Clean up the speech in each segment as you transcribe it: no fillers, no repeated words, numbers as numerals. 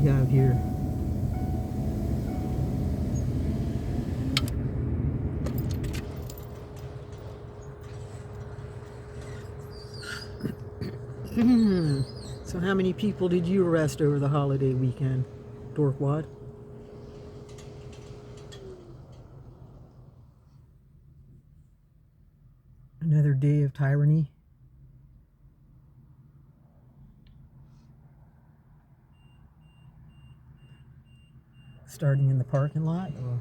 we have here? So how many people did you arrest over the holiday weekend, Dorkwad? Another day of tyranny. Starting in the parking lot. Oh,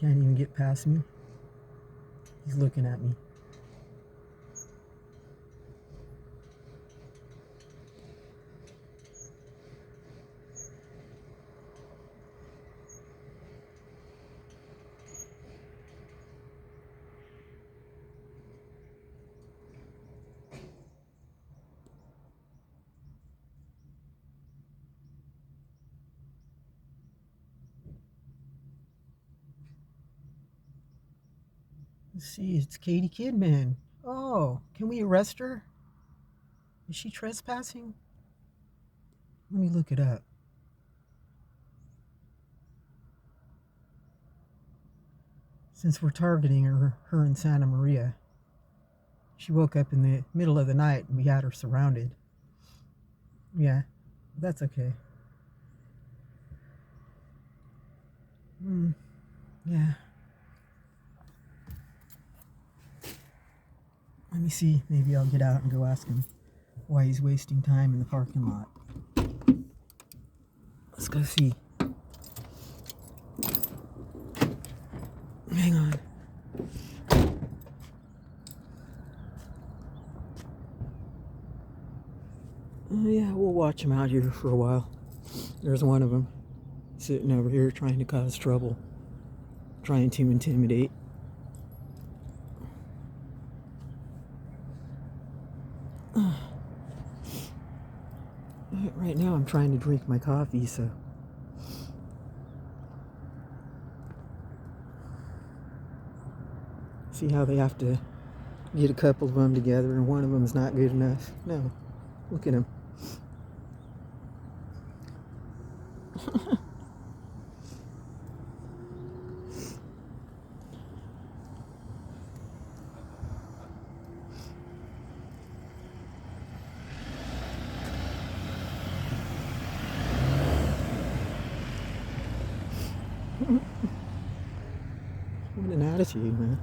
can't even get past me. He's looking at me. Let's see, it's Katie Kidman. Oh, can we arrest her? Is she trespassing? Let me look it up. Since we're targeting her in Santa Maria. She woke up in the middle of the night and we had her surrounded. Yeah, that's okay. Yeah. Let me see. Maybe I'll get out and go ask him why he's wasting time in the parking lot. Let's go see. Hang on. Yeah, we'll watch him out here for a while. There's one of them sitting over here trying to cause trouble, trying to intimidate. Right now I'm trying to drink my coffee, so see how they have to get a couple of them together and one of them's not good enough. No, look at him. What an attitude, man.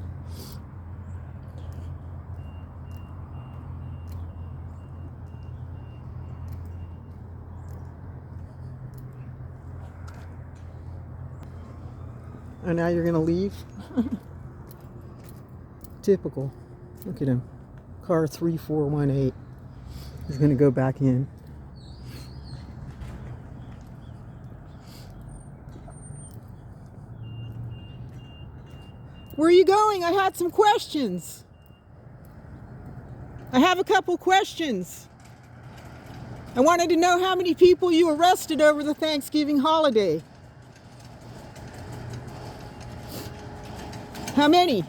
And now you're gonna leave? Typical. Look at him. Car 3418. He's gonna go back in. Where are you going? I had some questions. I have a couple questions. I wanted to know how many people you arrested over the Thanksgiving holiday. How many?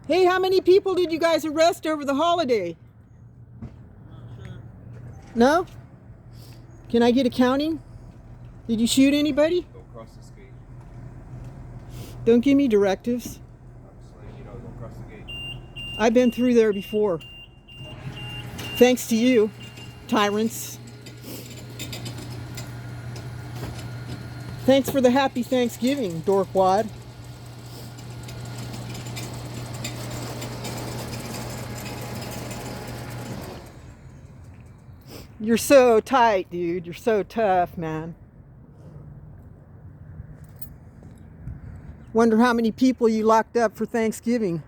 Hey, how many people did you guys arrest over the holiday? Not sure. No? Can I get a counting? Did you shoot anybody? Don't cross this gate. Don't give me directives. I'm just letting you know, don't cross the gate. I've been through there before. Thanks to you, tyrants. Thanks for the happy Thanksgiving, Dorkwad. You're so tight, dude. You're so tough, man. Wonder how many people you locked up for Thanksgiving.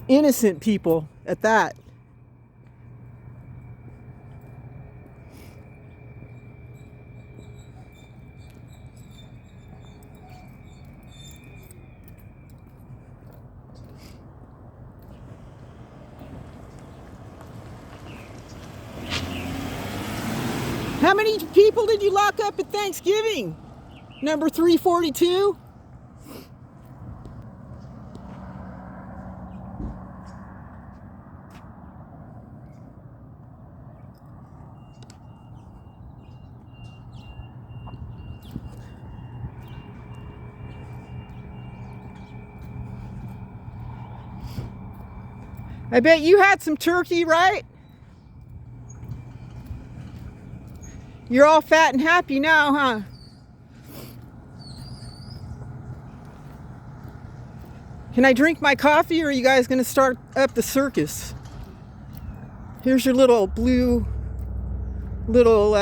Innocent people at that. How many people did you lock up at Thanksgiving? Number 342? I bet you had some turkey, right? You're all fat and happy now, huh? Can I drink my coffee, or are you guys going to start up the circus? Here's your little blue, little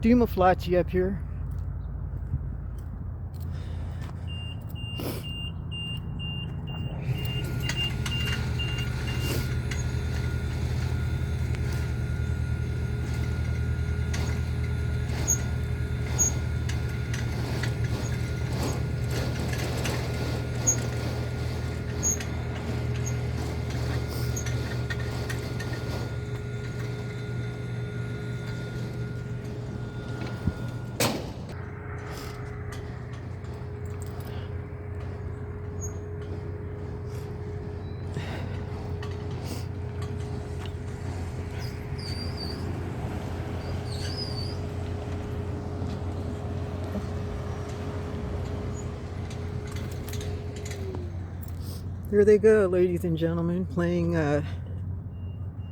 Dumaflachi up here. Here they go, ladies and gentlemen, playing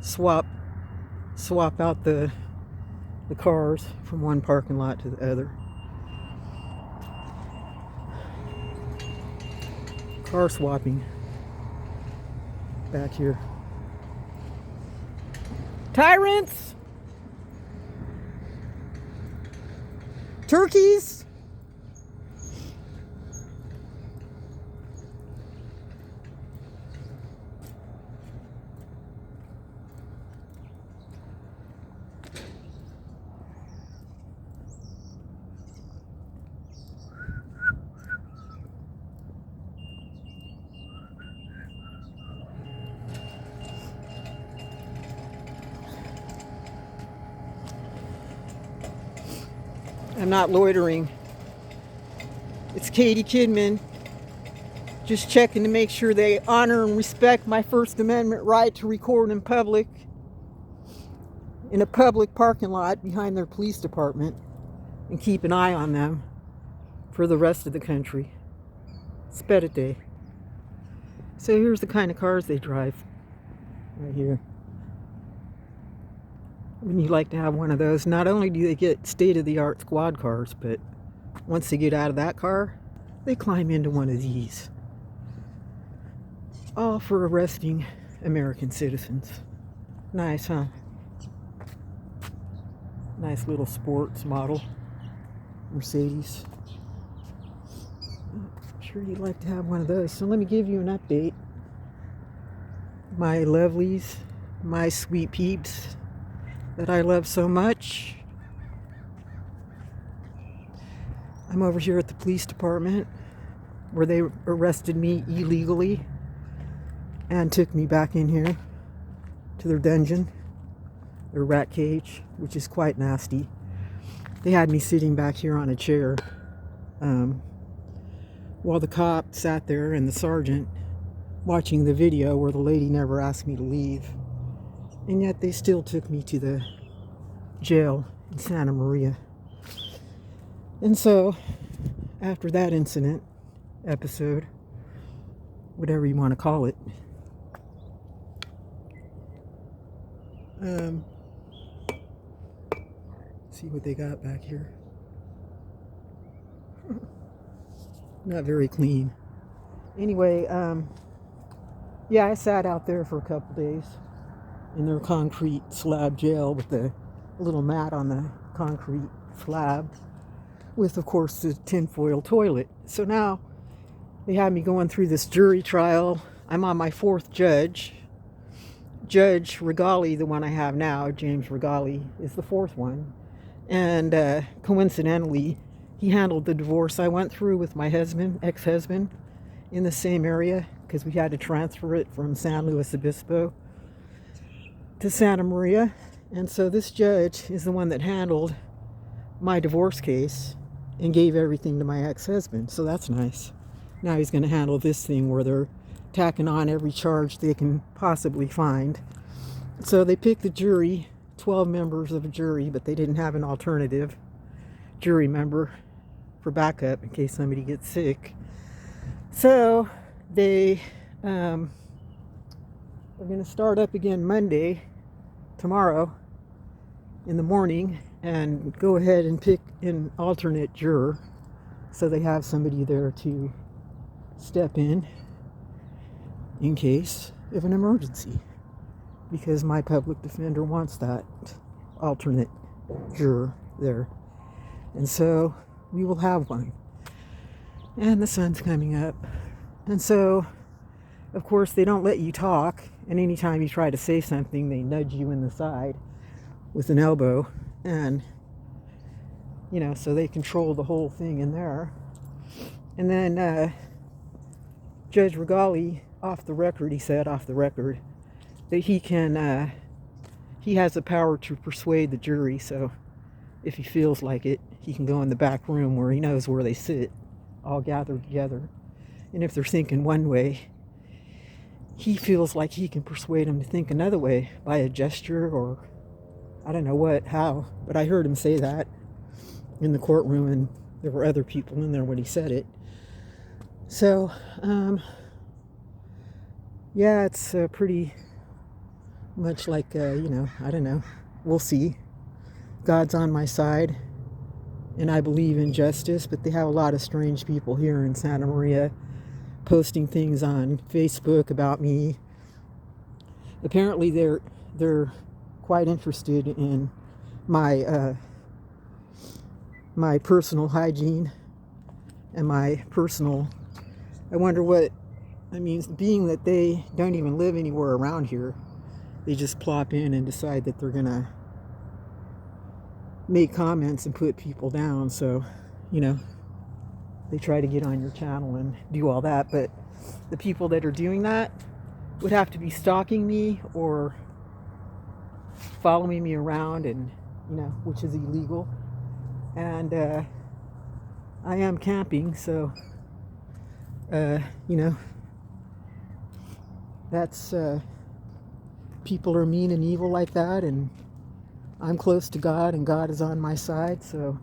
swap out the cars from one parking lot to the other. Car swapping back here. Tyrants! Turkeys! I'm not loitering. It's Katie Kidman, just checking to make sure they honor and respect my First Amendment right to record in public, in a public parking lot behind their police department, and keep an eye on them for the rest of the country. Spedite. So here's the kind of cars they drive right here. When you like to have one of those, not only do they get state-of-the-art squad cars, but once they get out of that car, they climb into one of these. All for arresting American citizens. Nice, huh? Nice little sports model. Mercedes. I'm sure you'd like to have one of those. So let me give you an update. My lovelies, my sweet peeps that I love so much. I'm over here at the police department where they arrested me illegally and took me back in here to their dungeon, their rat cage, which is quite nasty. They had me sitting back here on a chair while the cop sat there and the sergeant watching the video where the lady never asked me to leave. And yet they still took me to the jail in Santa Maria. And so, after that episode, whatever you want to call it, see what they got back here. Not very clean. Anyway, yeah, I sat out there for a couple days in their concrete slab jail with the little mat on the concrete slab with, of course, the tinfoil toilet. So now they had me going through this jury trial. I'm on my fourth judge. Judge Regali, the one I have now, James Regali, is the fourth one. And coincidentally, he handled the divorce I went through with my husband, ex-husband, in the same area because we had to transfer it from San Luis Obispo to Santa Maria. And so this judge is the one that handled my divorce case and gave everything to my ex-husband. So that's nice. Now he's going to handle this thing where they're tacking on every charge they can possibly find. So they picked the jury, 12 members of a jury, but they didn't have an alternative jury member for backup in case somebody gets sick. So they We're going to start up again Monday, tomorrow, in the morning, and go ahead and pick an alternate juror so they have somebody there to step in case of an emergency, because my public defender wants that alternate juror there. And so we will have one. And the sun's coming up. And so, of course, they don't let you talk. And anytime you try to say something, they nudge you in the side with an elbow. And, so they control the whole thing in there. And then Judge Regali, off the record, that he has the power to persuade the jury. So if he feels like it, he can go in the back room where he knows where they sit, all gathered together. And if they're thinking one way, he feels like he can persuade them to think another way by a gesture or I don't know how. But I heard him say that in the courtroom, and there were other people in there when he said it. So, yeah, it's pretty much like, I don't know. We'll see. God's on my side, and I believe in justice, but they have a lot of strange people here in Santa Maria posting things on Facebook about me. Apparently, they're quite interested in my my personal hygiene and my personal. I wonder what. I mean, being that they don't even live anywhere around here, they just plop in and decide that they're gonna make comments and put people down. So, they try to get on your channel and do all that. But the people that are doing that would have to be stalking me or following me around, and which is illegal. And I am camping, so that's people are mean and evil like that, and I'm close to God, and God is on my side. So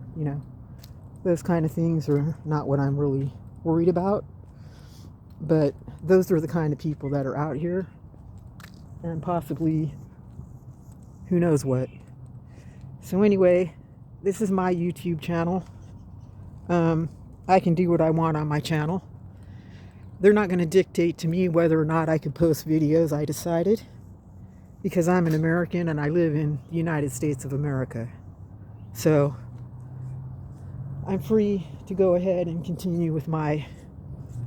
those kind of things are not what I'm really worried about. But those are the kind of people that are out here, and possibly who knows what. So anyway, this is my YouTube channel. I can do what I want on my channel. They're not going to dictate to me whether or not I can post videos, I decided, because I'm an American and I live in the United States of America. So I'm free to go ahead and continue with my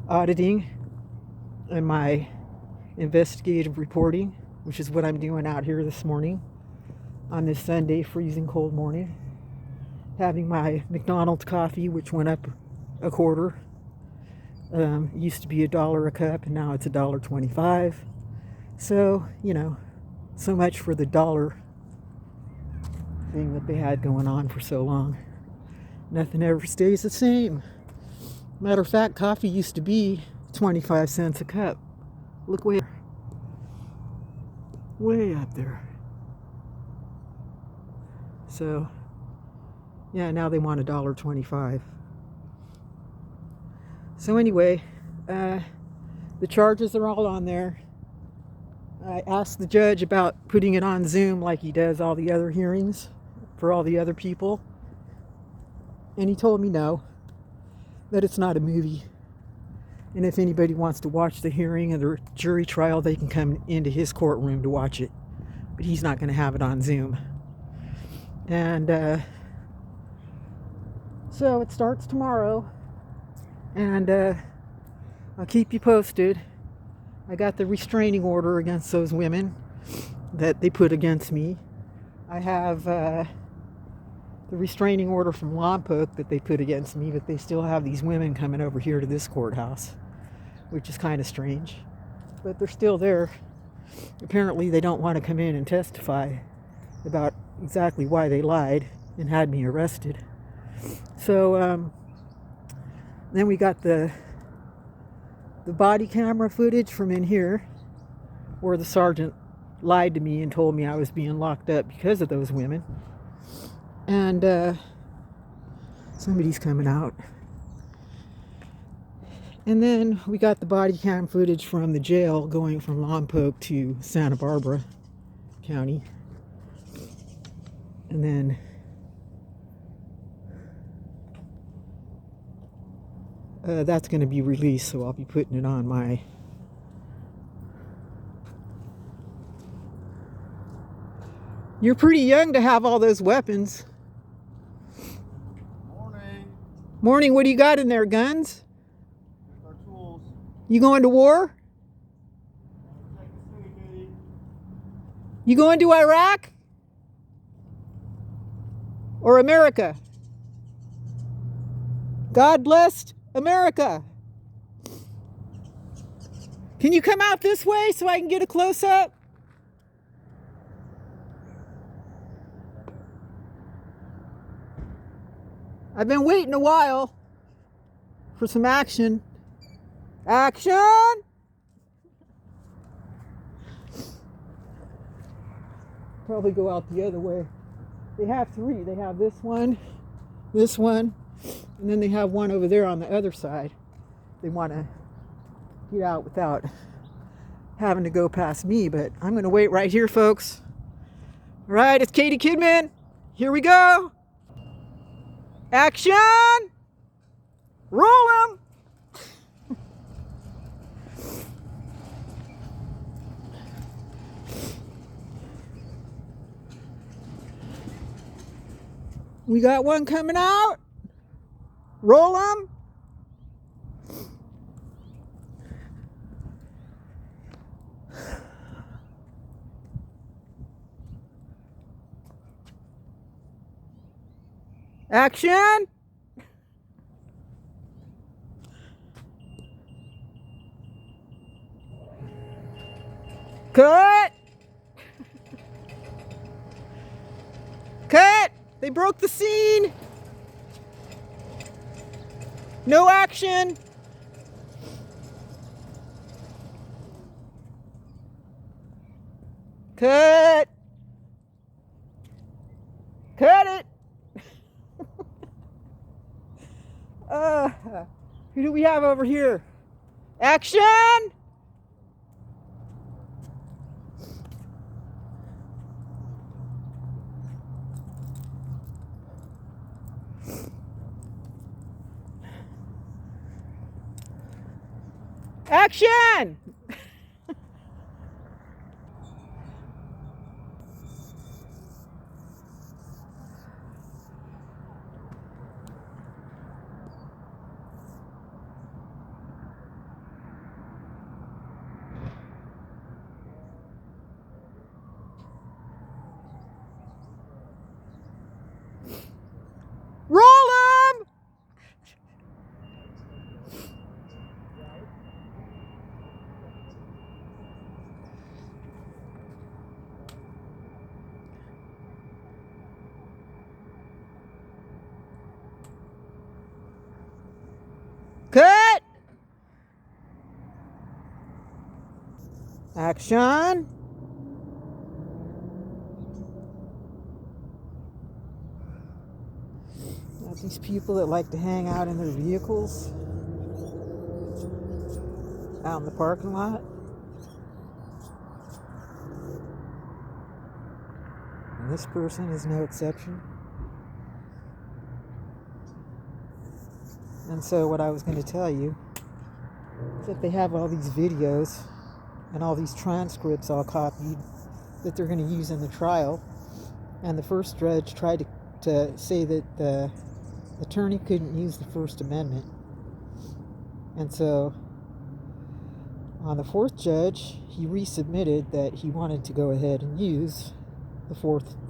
auditing and my investigative reporting, which is what I'm doing out here this morning on this Sunday freezing cold morning. Having my McDonald's coffee, which went up a quarter. Used to be $1 a cup, and now it's $1.25. So, so much for the dollar thing that they had going on for so long. Nothing ever stays the same. Matter of fact, coffee used to be 25 cents a cup. Look way up there. So, yeah, now they want $1.25. So anyway, the charges are all on there. I asked the judge about putting it on Zoom like he does all the other hearings for all the other people. And he told me no, that it's not a movie. And if anybody wants to watch the hearing or the jury trial, they can come into his courtroom to watch it. But he's not going to have it on Zoom. And so it starts tomorrow. And I'll keep you posted. I got the restraining order against those women that they put against me. I have the restraining order from Lompoc that they put against me, but they still have these women coming over here to this courthouse, which is kind of strange. But they're still there. Apparently they don't want to come in and testify about exactly why they lied and had me arrested. So then we got the body camera footage from in here where the sergeant lied to me and told me I was being locked up because of those women. And somebody's coming out. And then we got the body cam footage from the jail going from Lompoc to Santa Barbara County. And then that's going to be released, so I'll be putting it on my... You're pretty young to have all those weapons. Morning. Morning, what do you got in there, guns? Our tools. You going to war? You going to Iraq? Or America? God bless America. Can you come out this way so I can get a close-up? I've been waiting a while for some action. Action! Probably go out the other way. They have three. They have this one, and then they have one over there on the other side. They want to get out without having to go past me, but I'm going to wait right here, folks. All right, it's Katie Kidman. Here we go. Action! Roll 'em! We got one coming out. Roll 'em. Action! Cut! Cut! They broke the scene! No action! Cut! Cut it! Who do we have over here? Action! Action! Roll 'em! Cut! Action! Got these people that like to hang out in their vehicles out in the parking lot. And this person is no exception. And so what I was going to tell you is that they have all these videos and all these transcripts all copied that they're going to use in the trial. And the first judge tried to say that the attorney couldn't use the First Amendment. And so on the fourth judge, he resubmitted that he wanted to go ahead and use the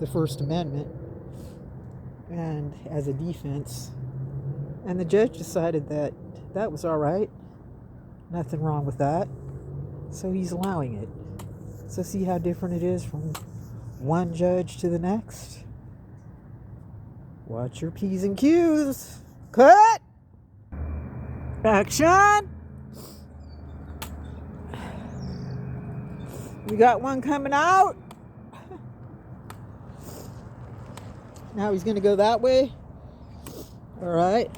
First Amendment and as a defense. And the judge decided that that was all right. Nothing wrong with that. So he's allowing it. So see how different it is from one judge to the next? Watch your P's and Q's. Cut! Action! We got one coming out. Now he's going to go that way. All right.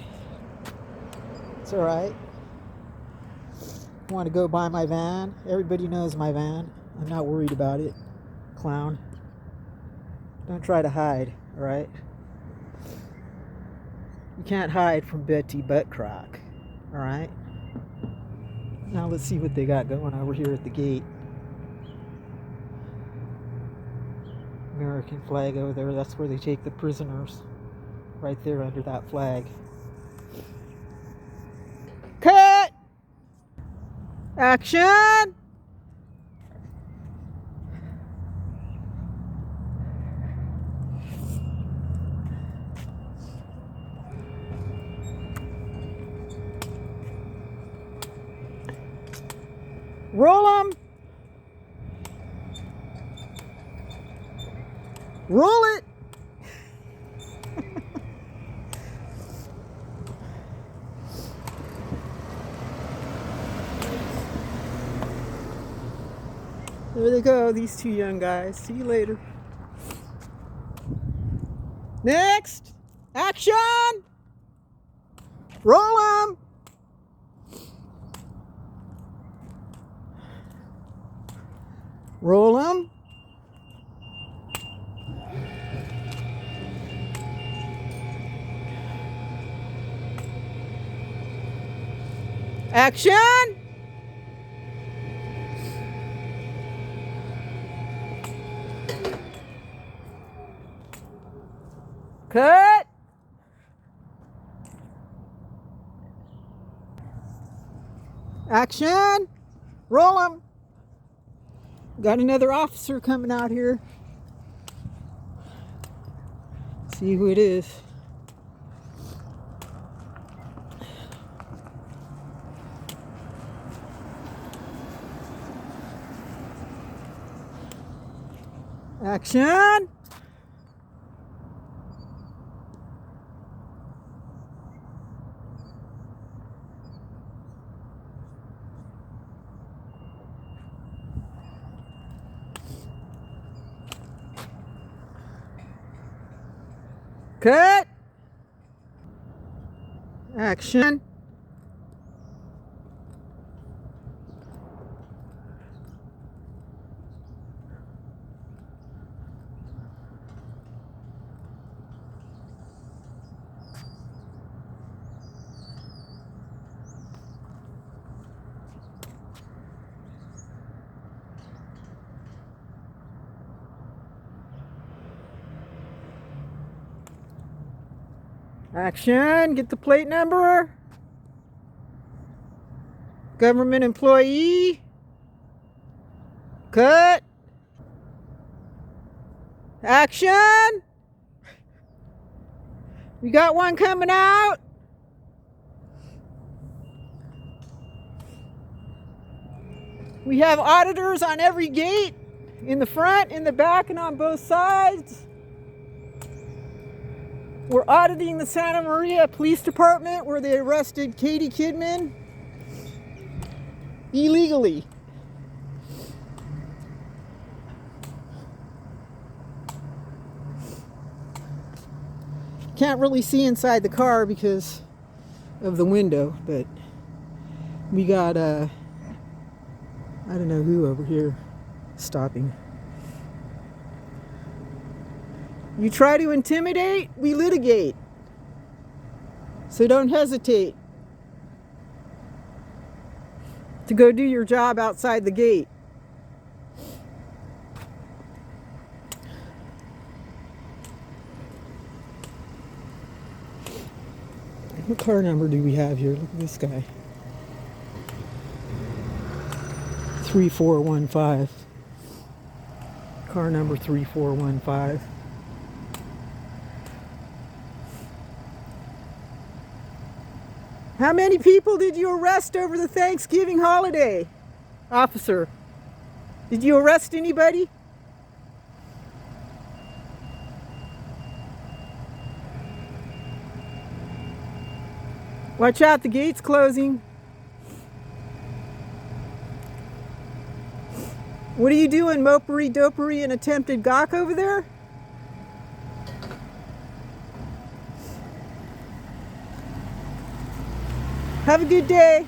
It's all right. Want to go by my van? Everybody knows my van. I'm not worried about it. Clown. Don't try to hide, alright? You can't hide from Betty Buttcrock, alright? Now let's see what they got going over here at the gate. American flag over there. That's where they take the prisoners. Right there under that flag. Cut! Action! Roll 'em! Roll it! There they go, these two young guys. See you later. Next! Action! Roll 'em! Roll 'em! Action! Cut! Action! Roll 'em! Got another officer coming out here. See who it is. Action! Cut! Action! Action! Get the plate number. Government employee. Cut. Action! We got one coming out. We have auditors on every gate, in the front, in the back, and on both sides. We're auditing the Santa Maria Police Department where they arrested Katie Kidman illegally. Can't really see inside the car because of the window, but we got I don't know who over here stopping. You try to intimidate, we litigate. So don't hesitate to go do your job outside the gate. What car number do we have here? Look at this guy. 3415. Car number 3415. How many people did you arrest over the Thanksgiving holiday, officer? Did you arrest anybody? Watch out, the gate's closing. What are you doing, mopery, dopery, and attempted gawk over there? Have a good day.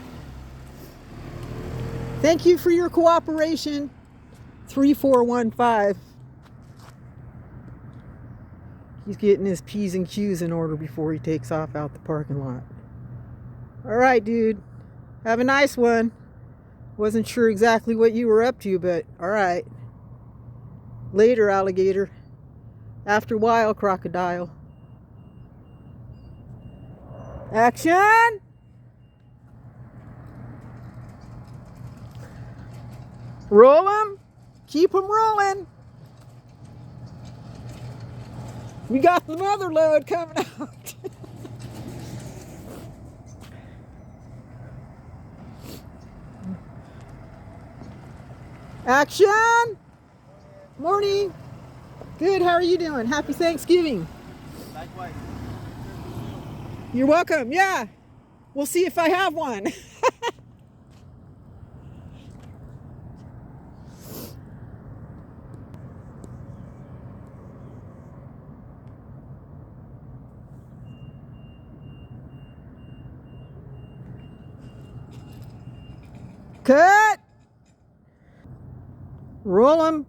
Thank you for your cooperation. 3415. He's getting his P's and Q's in order before he takes off out the parking lot. All right, dude. Have a nice one. Wasn't sure exactly what you were up to, but all right. Later, alligator. After a while, crocodile. Action! Roll them. Keep them rolling. We got the mother load coming out. Action! Morning. Good, how are you doing? Happy Thanksgiving. Likewise. You're welcome, yeah. We'll see if I have one. Cut! Roll them.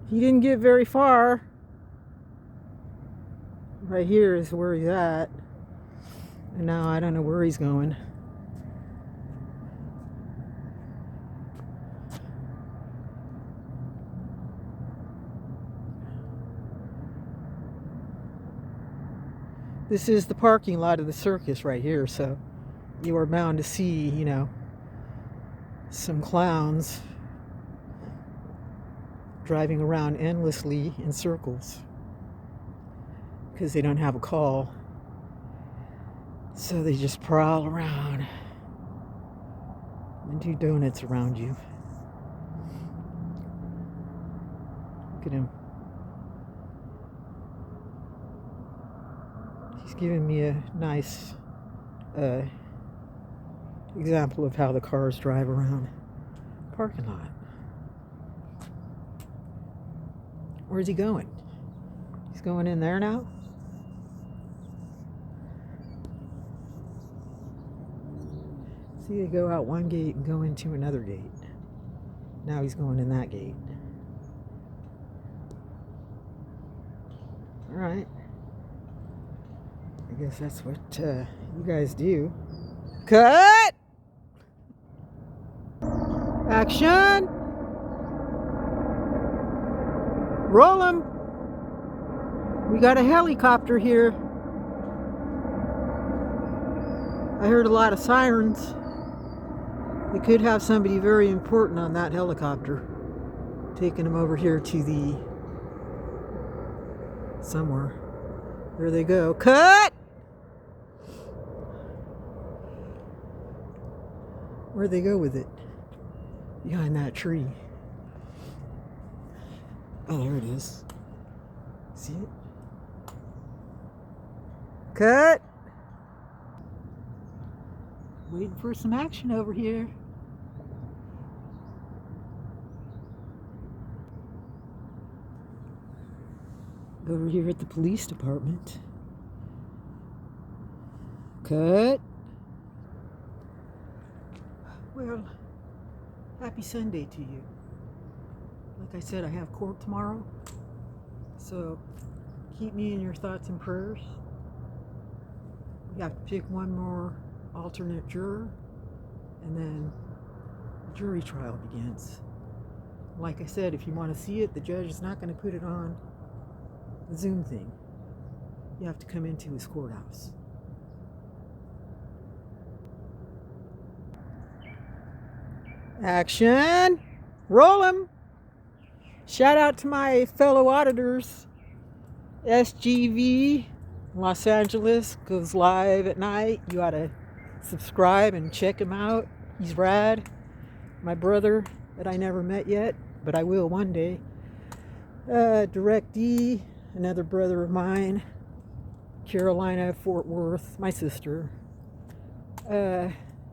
He didn't get very far. Right here is where he's at. And now I don't know where he's going. This is the parking lot of the circus right here, so you are bound to see, you know, some clowns driving around endlessly in circles because they don't have a call. So they just prowl around and do donuts around you. Look at him. He's giving me a nice example of how the cars drive around the parking lot. Where's he going? He's going in there now? See, they go out one gate and go into another gate. Now he's going in that gate. All right. I guess that's what you guys do. Cut! Action! Roll 'em! We got a helicopter here. I heard a lot of sirens. We could have somebody very important on that helicopter. Taking them over here to the... somewhere. There they go. Cut! Where'd they go with it? Behind that tree. Oh, there it is. See it? Cut! Waiting for some action over here. Over here at the police department. Cut. Well, happy Sunday to you. Like I said, I have court tomorrow. So keep me in your thoughts and prayers. We have to pick one more alternate juror, and then the jury trial begins. Like I said, if you want to see it, the judge is not going to put it on the Zoom thing. You have to come into his courthouse. Action! Roll 'em! Shout out to my fellow auditors. SGV Los Angeles goes live at night. You ought to subscribe and check him out. He's rad. My brother that I never met yet, but I will one day. Direct D, another brother of mine. Carolina, Fort Worth, my sister.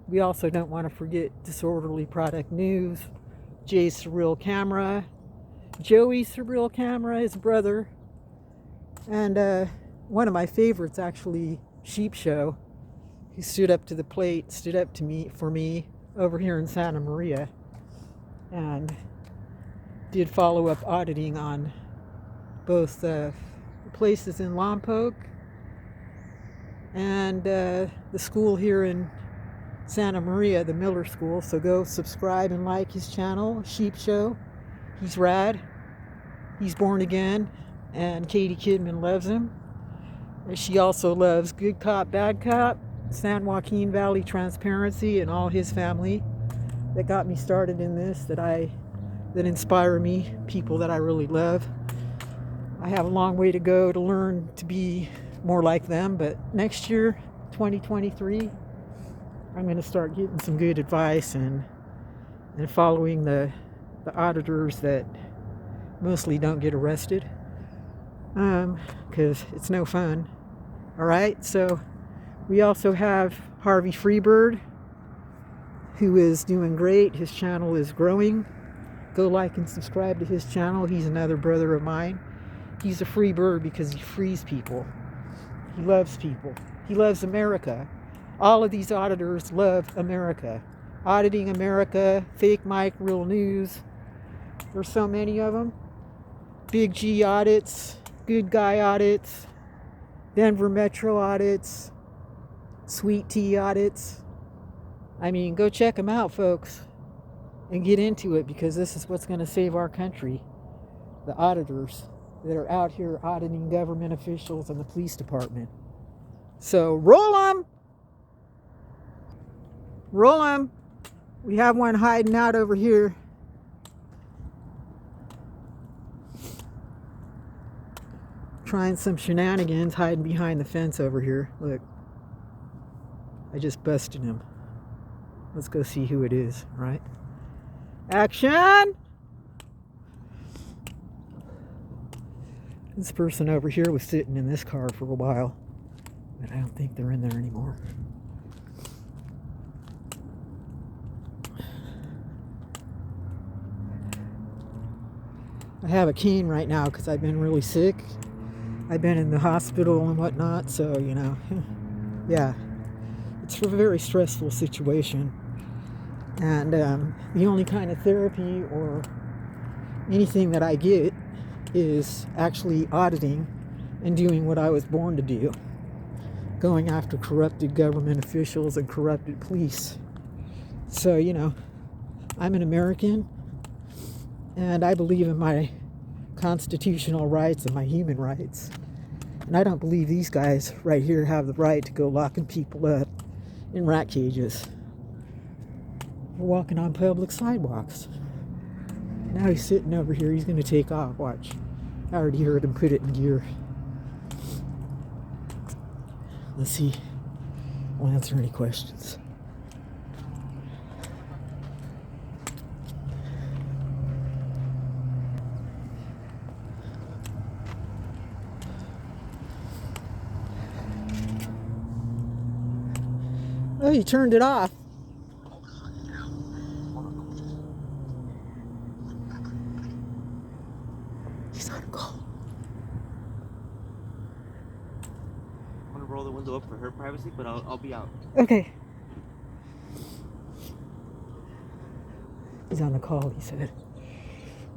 We also don't want to forget Disorderly Product News, Jay's Surreal Camera, Joey's Surreal Camera, his brother, and one of my favorites actually, Sheep Show. He stood up to the plate, stood up to me for me over here in Santa Maria, and did follow-up auditing on both the places in Lompoc and the school here in Santa Maria, the Miller School. So go subscribe and like his channel, Sheep Show. He's rad. He's born again, and Katie Kidman loves him. And she also loves Good Cop, Bad Cop, San Joaquin Valley Transparency, and all his family that got me started in this, that inspire me, people that I really love. I have a long way to go to learn to be more like them, but next year, 2023, I'm going to start getting some good advice and following the auditors that mostly don't get arrested, because it's no fun. All right, so we also have Harvey Freebird, who is doing great. His channel is growing. Go like and subscribe to his channel. He's another brother of mine. He's a free bird because he frees people. He loves people. He loves America. All of these auditors love America. Auditing America, Fake Mike, Real News. There's so many of them. Big G audits, Good Guy audits, Denver Metro audits, Sweet Tea audits. I mean, go check them out, folks, and get into it, because this is what's going to save our country. The auditors that are out here auditing government officials and the police department. So roll them! Roll them! We have one hiding out over here. Trying some shenanigans, hiding behind the fence over here. Look, I just busted him. Let's go see who it is, right? Action! This person over here was sitting in this car for a while, but I don't think they're in there anymore. I have a cane right now because I've been really sick. I've been in the hospital and whatnot, so, you know, yeah, it's a very stressful situation. And the only kind of therapy or anything that I get is actually auditing and doing what I was born to do, going after corrupted government officials and corrupted police. So, you know, I'm an American, and I believe in my constitutional rights and my human rights. And I don't believe these guys right here have the right to go locking people up in rat cages. We're walking on public sidewalks. Now he's sitting over here. He's going to take off. Watch. I already heard him put it in gear. Let's see. I'll answer any questions. Oh, you turned it off. He's on a call. I'm gonna roll the window up for her privacy, but I'll be out. Okay. He's on the call, he said.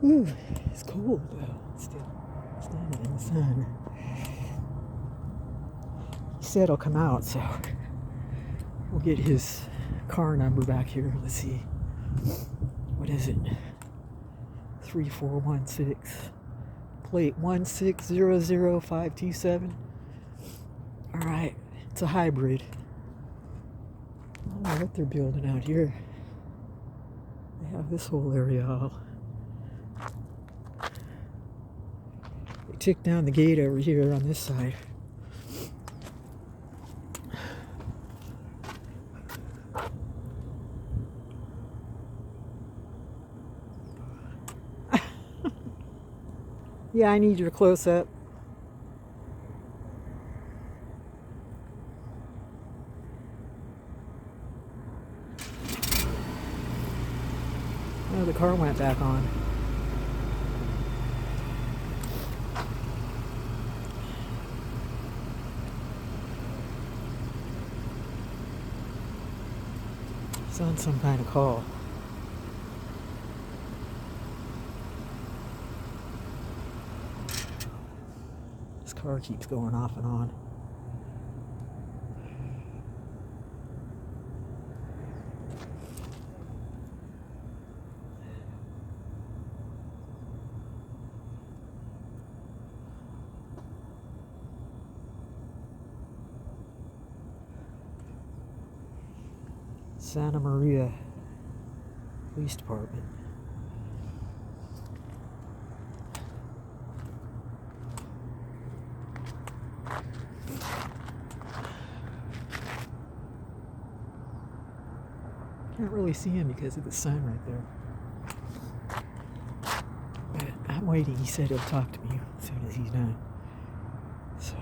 Ooh, it's cold though. Still standing in the sun. He said he'll come out, so we'll get his car number back here. Let's see. What is it? 3416. Plate 1600527. Alright. It's a hybrid. I don't know what they're building out here. They have this whole area all. They took down the gate over here on this side. Yeah, I need your close-up. Oh, the car went back on. It's on some kind of call. This car keeps going off and on. Santa Maria Police Department. Can't really see him because of the sign right there. But I'm waiting. He said he'll talk to me as soon as he's done. So.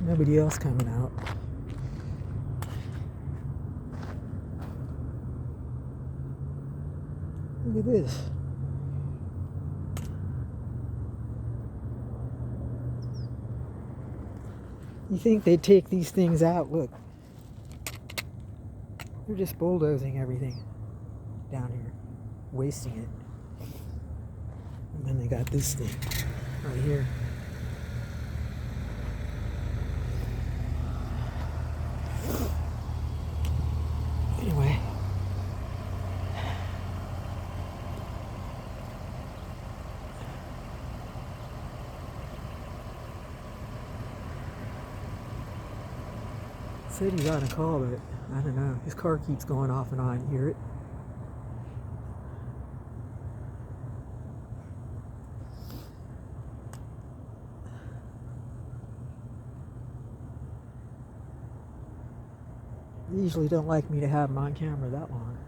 Nobody else coming out. Look at this. You think they'd take these things out? Look. They're just bulldozing everything down here, wasting it. And then they got this thing right here. Anyway. Said he's on a call, but I don't know. His car keeps going off and on. You hear it? They usually don't like me to have them on camera that long.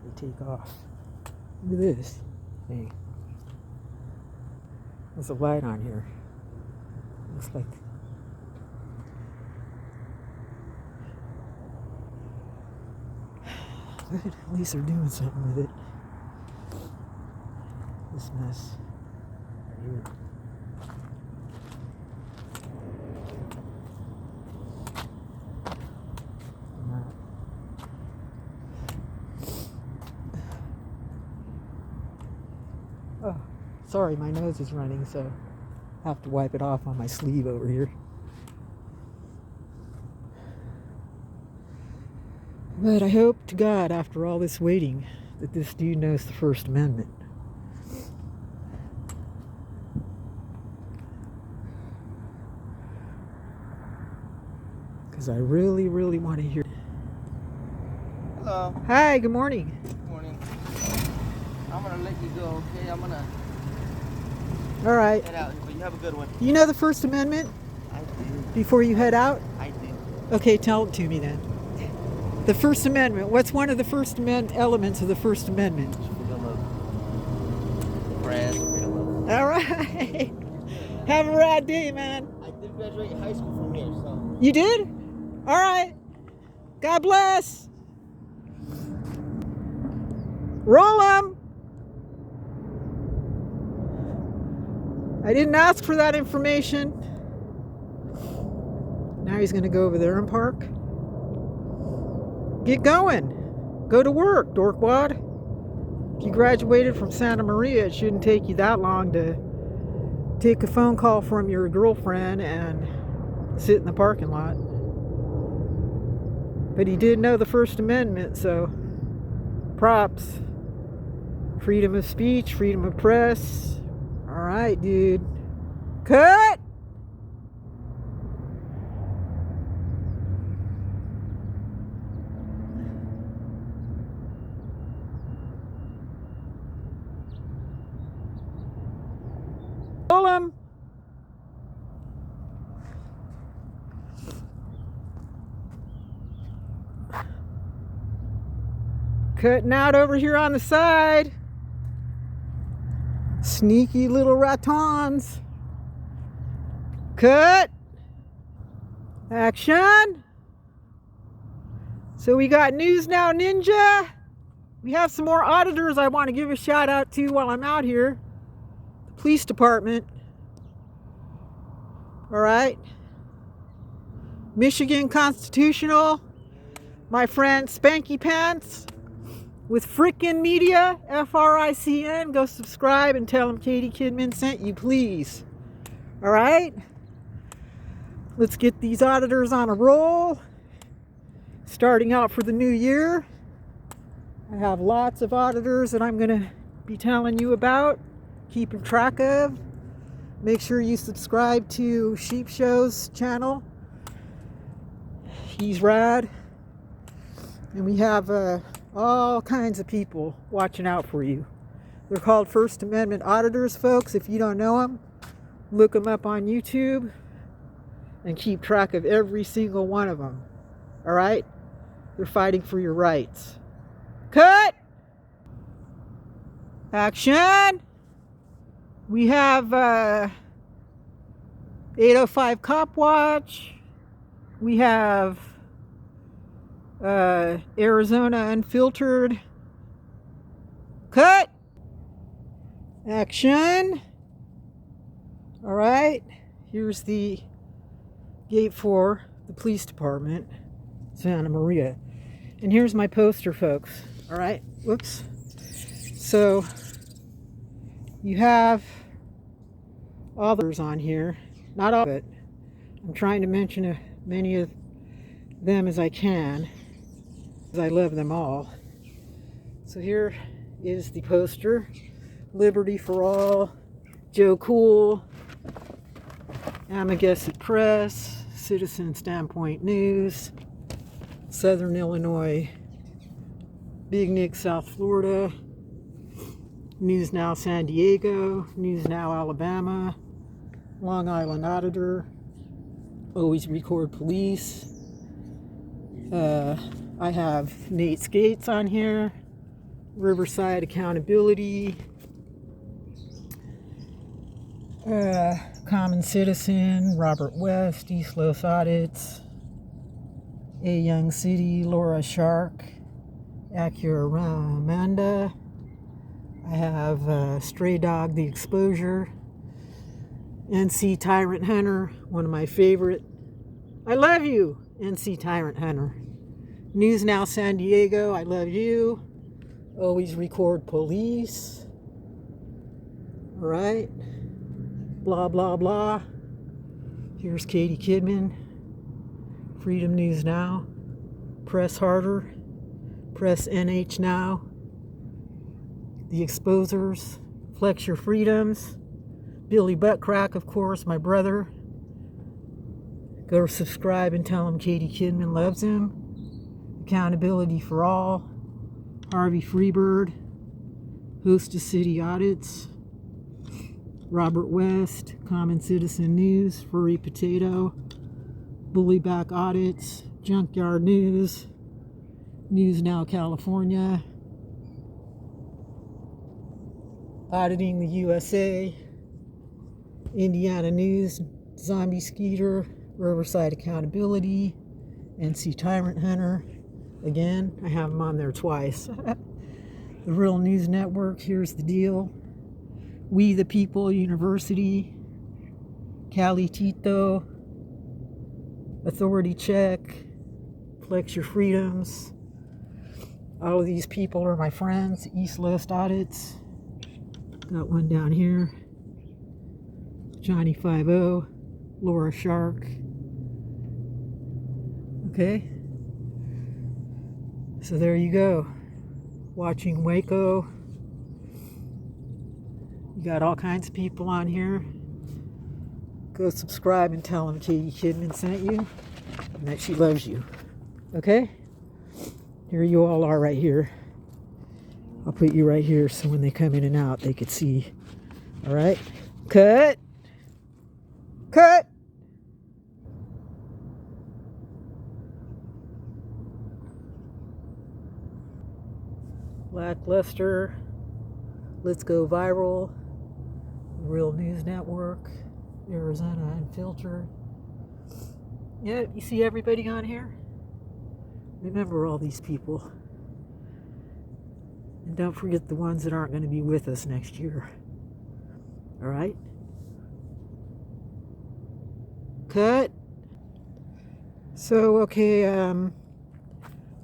They take off. Look at this. Hey. There's a light on here. Looks like... Good. At least they're doing something with it. This mess. Right here. Oh, sorry, my nose is running, so I have to wipe it off on my sleeve over here. But I hope to God, after all this waiting, that this dude knows the First Amendment. Because I really, really want to hear. Hello. Hi, good morning. Good morning. I'm gonna let you go, okay? I'm gonna All right. head out, but you have a good one. You know the First Amendment I do. before you head out? I do. Okay, tell it to me then. The First Amendment. What's one of the First Amendment elements of the First Amendment? Freedom of the press, freedom of... All right. Have a rad day, man. I did graduate high school from here, so... You did? All right. God bless. Roll 'em. I didn't ask for that information. Now he's going to go over there and park. Get going. Go to work, dorkwad. If you graduated from Santa Maria, it shouldn't take you that long to take a phone call from your girlfriend and sit in the parking lot. But he did know the First Amendment, so props. Freedom of speech, freedom of press. All right, dude. Cut! Pull him! Cutting out over here on the side. Sneaky little ratons. Cut. Action. So we got news now, Ninja. We have some more auditors I want to give a shout out to while I'm out here. The police department. All right. Michigan Constitutional, my friend Spanky Pants with Frickin' Media, FRICN. Go subscribe and tell them Katie Kidman sent you, please. All right. Let's get these auditors on a roll. Starting out for the new year, I have lots of auditors that I'm going to be telling you about, keeping track of. Make sure you subscribe to Sheep Show's channel. He's rad. And we have all kinds of people watching out for you. They're called First Amendment auditors, folks. If you don't know them, look them up on YouTube and keep track of every single one of them. All right? They're fighting for your rights. Cut! Action! We have 805 Cop Watch. We have Arizona Unfiltered. Cut! Action! All right. Here's the gate for the police department, Santa Maria. And here's my poster, folks. All right. Whoops. So you have all those on here. Not all of it. I'm trying to mention as many of them as I can, because I love them all. So here is the poster. Liberty for All, Joe Cool, Amagassett Press, Citizen Standpoint News, Southern Illinois, Big Nick, South Florida, News Now San Diego, News Now Alabama, Long Island Auditor, Always Record Police. I have Nate Skates on here, Riverside Accountability, Common Citizen, Robert West, East Los Audits, A Young City, Laura Shark, Acura Amanda. I have Stray Dog, The Exposure, NC Tyrant Hunter, one of my favorite. I love you, NC Tyrant Hunter. News Now San Diego, I love you. Always Record Police. All right. Blah, blah, blah. Here's Katie Kidman. Freedom News Now. Press Harder. Press NH Now. The Exposers. Flex Your Freedoms. Billy Buttcrack, of course, my brother. Go subscribe and tell him Katie Kidman loves him. Accountability for All. Harvey Freebird. Host of City Audits. Robert West, Common Citizen News, Furry Potato, Bullyback Audits, Junkyard News, News Now California, Auditing the USA, Indiana News, Zombie Skeeter, Riverside Accountability, NC Tyrant Hunter. Again, I have them on there twice. The Real News Network, Here's the Deal. We the People University, Cali Tito, Authority Check, Flex Your Freedoms. All of these people are my friends. East Los Audits. Got one down here. Johnny 5-0, Laura Shark. Okay. So there you go. Watching Waco. You got all kinds of people on here. Go subscribe and tell them Katie Kidman sent you and that she loves you. Okay? Here you all are right here. I'll put you right here so when they come in and out they could see. All right? Cut! Cut! Lackluster. Let's Go Viral. Real News Network, Arizona Unfiltered. Yeah, you see everybody on here? Remember all these people. And don't forget the ones that aren't going to be with us next year. All right? Cut. So, okay, I'm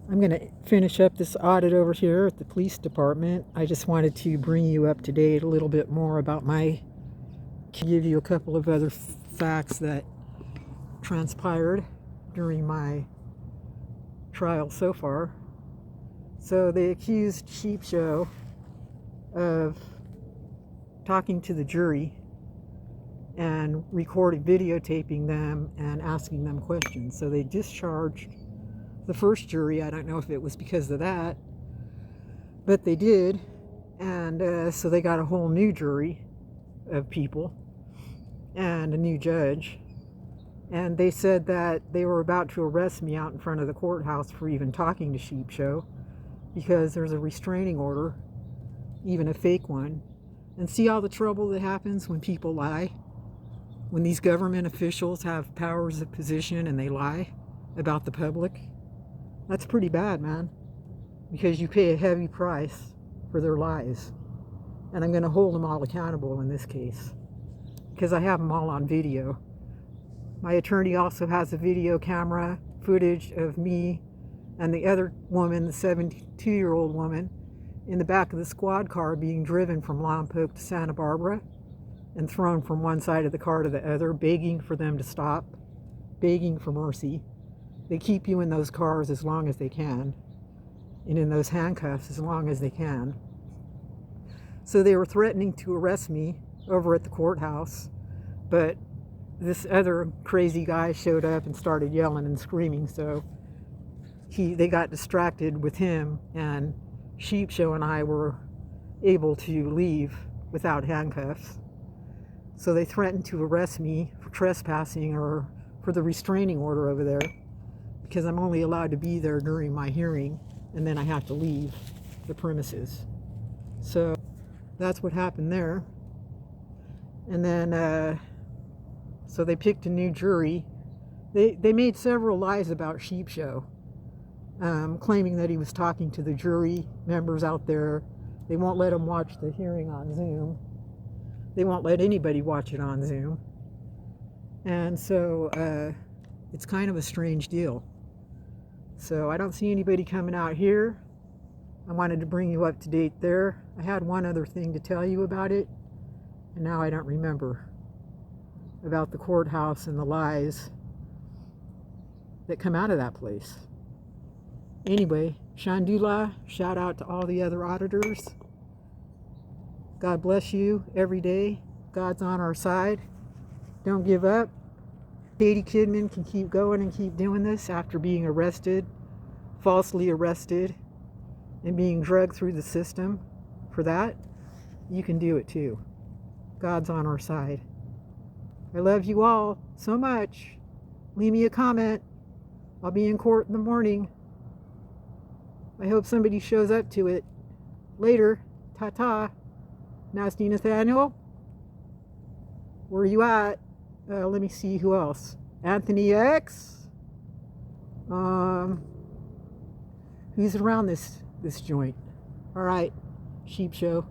going to finish up this audit over here at the police department. I just wanted to bring you up to date a little bit more about give you a couple of other facts that transpired during my trial so far. So they accused Sheep Show of talking to the jury and videotaping them and asking them questions. So they discharged the first jury. I don't know if it was because of that, but they did. And so they got a whole new jury of people and a new judge. And they said that they were about to arrest me out in front of the courthouse for even talking to Sheep Show, because there's a restraining order, even a fake one. And see all the trouble that happens when people lie? When these government officials have powers of position and they lie about the public? That's pretty bad, man, because you pay a heavy price for their lies. And I'm going to hold them all accountable in this case, because I have them all on video. My attorney also has a video camera footage of me and the other woman, the 72-year-old woman, in the back of the squad car being driven from Lompoc to Santa Barbara and thrown from one side of the car to the other, begging for them to stop, begging for mercy. They keep you in those cars as long as they can, and in those handcuffs as long as they can. So they were threatening to arrest me over at the courthouse, but this other crazy guy showed up and started yelling and screaming, so they got distracted with him, and Sheep Show and I were able to leave without handcuffs. So they threatened to arrest me for trespassing or for the restraining order over there, because I'm only allowed to be there during my hearing, and then I have to leave the premises. So that's what happened there. And then so they picked a new jury. They made several lies about Sheep Show, claiming that he was talking to the jury members out there. They won't let him watch the hearing on Zoom. They won't let anybody watch it on Zoom. And so it's kind of a strange deal. So I don't see anybody coming out here. I wanted to bring you up to date there. I had one other thing to tell you about it, and now I don't remember, about the courthouse and the lies that come out of that place. Anyway, Shandula, shout out to all the other auditors. God bless you every day. God's on our side. Don't give up. Katie Kidman can keep going and keep doing this after being arrested, falsely arrested, and being drugged through the system. For that, you can do it too. God's on our side. I love you all so much. Leave me a comment. I'll be in court in the morning. I hope somebody shows up to it. Later. Ta-ta. Nasty Nathaniel? Where are you at? Let me see who else. Anthony X? Who's around this joint? All right. Sheep Show.